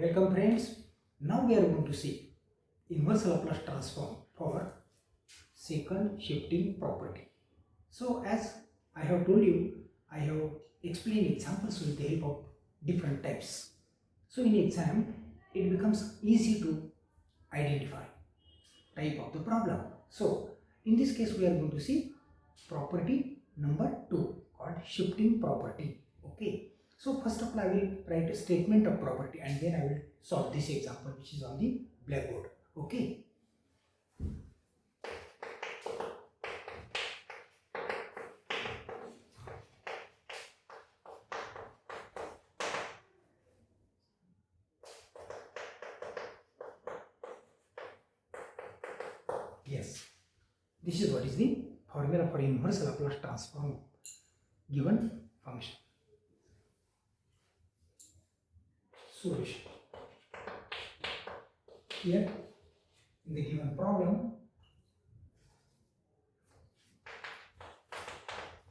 welcome friends. Now we are going to see inverse Laplace transform for second shifting property. So as I have told you, I have explained examples with the help of different types. So in exam, it becomes easy to identify type of the problem. So in this case, we are going to see property number 2 called shifting property. Okay. So first of all, I will write a statement of property and then I will solve this example which is on the blackboard. Okay. Yes, this is what is the formula for inverse Laplace transform given function. Solution. Here in the given problem,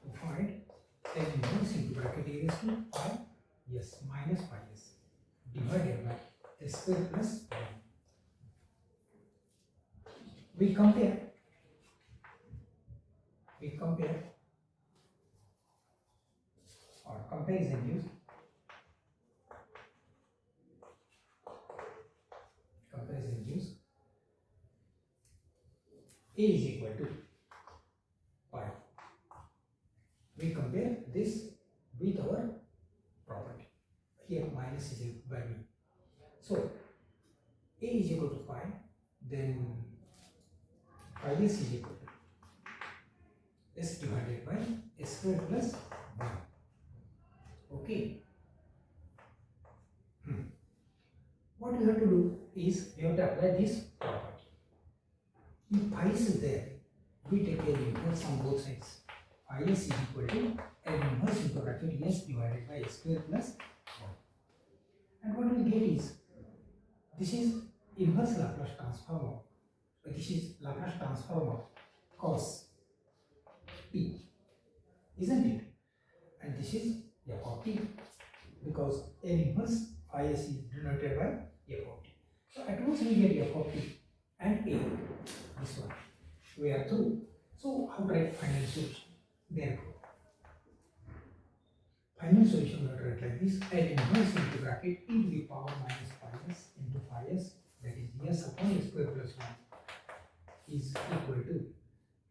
to find tan inverse into bracket a raised to pi s minus pi s divided by s square plus 1. We compare or comparison gives a is equal to pi. We compare this with our property. Here minus is a value. So a is equal to pi, then pi s is equal to s divided by s square plus 1. Okay. What we have to do is we have to apply this property. If pi is there, we take an inverse on both sides. Pi s is equal to an inverse into bracket s divided by s square plus 1. And what we get is, this is inverse Laplace transform of, this is Laplace transform of cos t, isn't it? And this is f of t, because an inverse phi s is denoted by f of t. So at once we get f of t and a, this one. We are through. So how to write final solution? Therefore, final solution we have to write like this: an inverse into bracket e to the power minus pi s into pi s, that is s upon s square plus 1, is equal to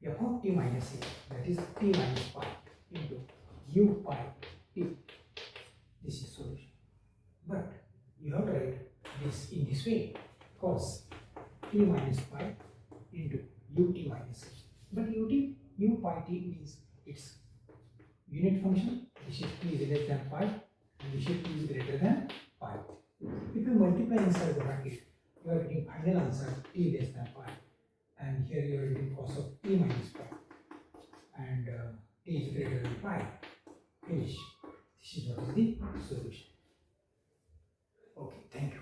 f of t minus a, that is t minus pi into u pi t. This is solution. But you have to write this in this way: cos t minus pi into ut minus a. But u pi t means its unit function. The shift t is less than pi and the shift t is greater than pi. If you multiply inside the bracket, you are getting final answer t less than pi, and here you are getting cos of t minus pi, and t is greater than pi. Finish. This is what is the solution. Okay, thank you.